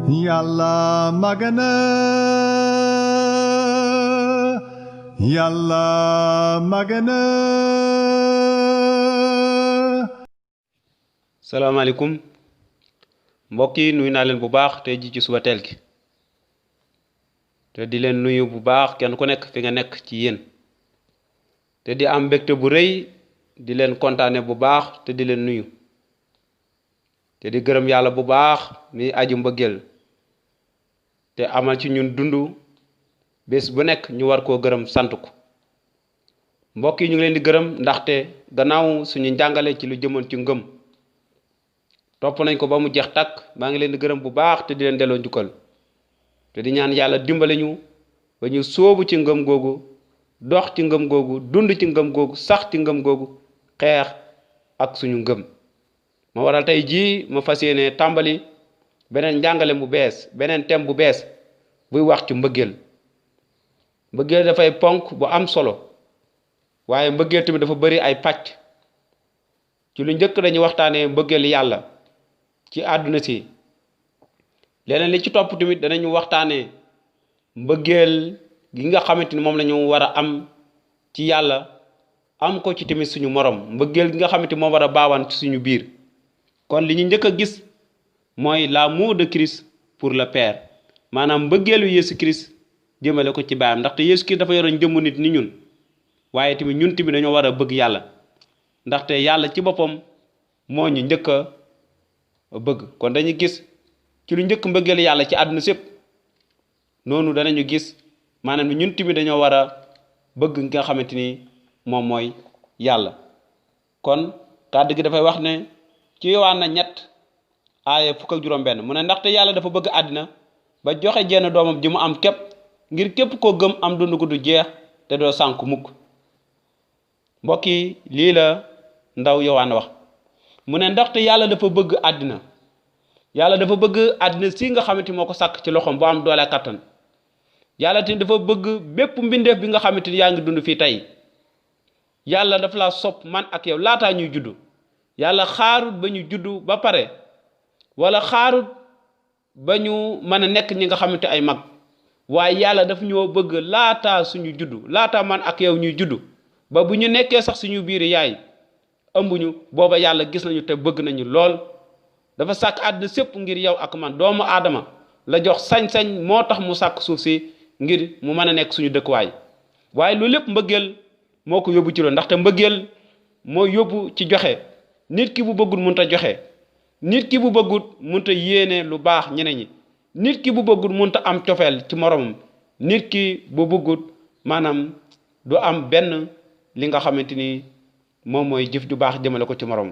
Yàlla magana Yàlla magana. salaamaaleykum mbokk yi nuyu naa leen bu baax tey ji ci suba teel gi te di leen nuyu bu baax kenn ku nekk fi nga nekk ci yéen te di am mbégte bu rëy di leen kontaane bu baax te di leen nuyu te di gërëm yàlla bu baax mi aju mbëggeel te amal ci ñun dundu bés bu nekk ñu war koo gërëm sant ko mbokk yi ñu ngi leen di gërëm ndaxte gannaaw suñu njàngale ci lu jëmoon ci ngëm topp nañ ko ba mu jeex tàkk maa ngi leen di gërëm bu baax te di leen delloo njukkal te di ñaan yàlla dimbale ñu ba ñu sóobu ci ngëm googu dox ci ngëm googu dund ci ngëm googu sax ci ngëm googu xeex ak suñu ngëm ma waral tey jii ma fas yéene tàmbali beneen njàngale bu bees beneen thème bu bees buy wax ci mbëggeel mbëggeel dafay ponk bu am solo waaye mbëggeel tamit dafa bari ay pàcc ci lu njëkk dañuy waxtaanee mbëggeel yàlla ci àdduna si leneen li ci topp tamit danañu waxtaanee mbëggeel gi nga xamante ni moom la ñu war a am ci yàlla am ko ci tamit suñu morom mbëggeel gi nga xamante ni moom war a baawaan ci suñu biir kon li ñu njëkk a gis mooy l'amour de Christ pour le Père maanaam mbëggeelu Yeesu Christ jëmale ko ci baayam ndaxte Yeesu Christ dafa yoroon jëmmu nit ni ñun waaye tamit ñun tamit dañoo war a bëgg yàlla ndaxte yàlla ci boppam moo ñu njëkk a bëgg kon dañuy gis ci lu njëkk mbëggeelu yàlla ci àdduna sépp noonu danañu gis maanaam ñun tamit dañoo war a bëgg nga xamante ni moom mooy yàlla kon kàddu gi dafay wax ne ci Yowaana 3:17 mu ne ndaxte yàlla dafa bëgg àddina ba joxe jenn doomam ji mu am képp ngir képp koo gëm am dund gu du jeex te doo sànku mukk mbokk yi lii la ndaw Yowaana wax mu ne ndaxte yàlla dafa bëgg àddina yàlla dafa bëgg àddina si nga xamante moo ko sàkk ci loxoom bu am doole kattan yàlla tamit dafa bëgg bépp mbindeef bi nga xamante ni yaa ngi dund fii tey yàlla dafa la sopp man ak yow laataa ñuy juddu yàlla xaarut ba ñu juddu ba pare wala xaarut ba ñu mën a nekk ñi nga xamante ay mag waaye yàlla daf ñoo bëgg laataa suñu juddu laataa man ak yow ñuy juddu ba bu ñu nekkee sax suñu biir yaay ëmbuñu booba yàlla gis nañu te bëgg nañu lool dafa sàkk àddina sépp ngir yow ak man doomu aadama la jox sañ-sañ moo tax mu sàkk suuf si ngir mu mën a nekk suñu dëkkuwaay waaye loolu lépp mbëggeel moo ko yóbbu ci loolu ndaxte mbëggeel moo yóbbu ci joxe nit ki bu bëggul mënut a joxe nit ki bu bëggul mënut a yéene lu baax ñeneen ñi nit ki bu bëggul mënut a am cofeel ci moromam nit ki bu bëggul maanaam du am benn li nga xamante ni moom mooy jëf ju baax jëmale ko ci morom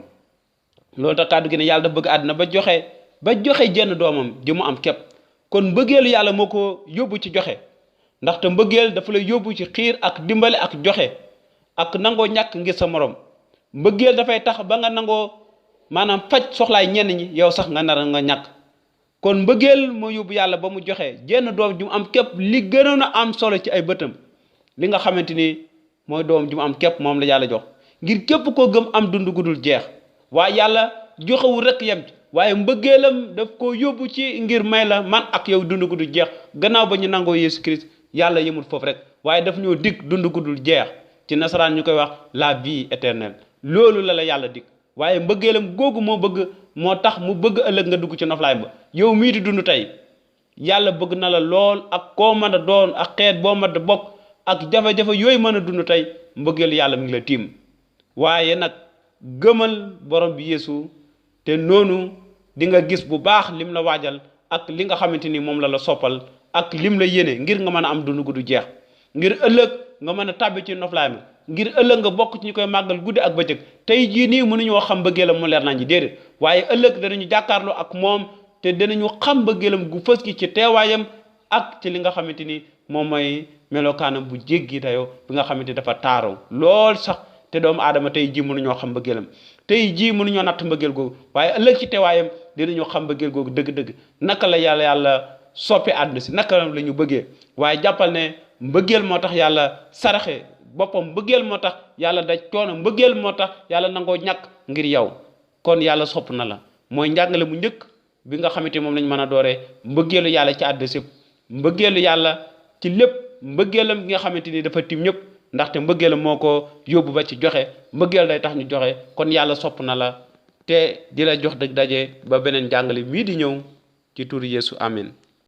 loolu tax kàddu gi ne yàlla dafa bëgg àddina ba joxe jenn doomam ji mu am képp kon mbëggeelu yàlla moo ko yóbbu ci joxe ndaxte mbëggeel dafa lay yóbbu ci xiir ak dimbale ak joxe ak nangoo ñàkk ngir sa morom mbëggeel dafay tax ba nga nangoo maanaam faj soxlaay ñenn ñi yow sax nga nar nga ñàkk kon mbëggeel moo yóbbu yàlla ba mu joxe jenn doom ji mu am képp li gënoon a am solo ci ay bëtam li nga xamante ni mooy doom ji mu am képp moom la yàlla jox ngir képp koo gëm am dund gu dul jeex waaye yàlla joxewul rek yem ci waaye mbëggeelam daf koo yóbbu ci ngir may la man ak yow dund gu dul jeex gannaaw ba ñu nangoo Yeesu Christ yàlla yemul foofu rek waaye daf ñoo dig dund gu dul jeex ci nasaraan ñu koy wax la vie éternelle loolu la yàlla dig waaye mbëggeelam googu moo tax mu bëgg ëllëg nga dugg ci noflaay ba yow mii di dund tey yàlla bëgg na la lool ak koo mën a doon ak xeet boo mën a bokk ak jafe-jafe yooyu mën a dund tey mbëggeelu yàlla mi ngi la tiim waaye nag gëmal borom bi Yeesu te noonu di nga gis bu baax lim la waajal ak li nga xamante ni moom la soppal ak lim la yéene ngir nga mën a am dund gu du jeex ngir ëllëg nga mën a tàbbi ci noflaay mi ngir ëllëg nga bokk ci ñu koy màggal guddi ak bëccëg tey jii nii mënuñoo xam mbëggeelam mu leer nañ ji déedéet waaye ëllëg danañu jàkkaarloo ak moom te danañu xam mbëggeelam gu fës gi ci teewaayam ak ci li nga xamante ni moom mooy melokaanam bu jéggi dayoo bi nga xamante ni dafa taaroo lool sax te doomu aadama tey jii mënuñoo xam mbëggeelam tey jii mënuñoo natt mbëggeel googu waaye ëllëg ci teewaayam dinañoo xam mbëggeel googu dëgg-dëgg naka la yàlla soppi àdduna si naka la ñu bëggee waaye jàppal ne mbëggeel moo tax yàlla saraxe boppam mbëggeel moo tax yàlla daj coono mbëggeel moo tax yàlla nangoo ñàkk ngir yow kon yàlla sopp na la mooy njàngale mu njëkk bi nga xamante moom lañ mën a dooree mbëggeelu yàlla ci àdduna sépp mbëggeelu yàlla ci lépp mbëggeelam gi nga xamante ni dafa tim ñëpp ndaxte mbëggeelam moo ko yóbbu ba ci joxe mbëggeel day tax ñu joxe kon yàlla sopp na la te di la jox dëgg daje ba beneen jàngale mii di ñëw ci turu Yeesu amin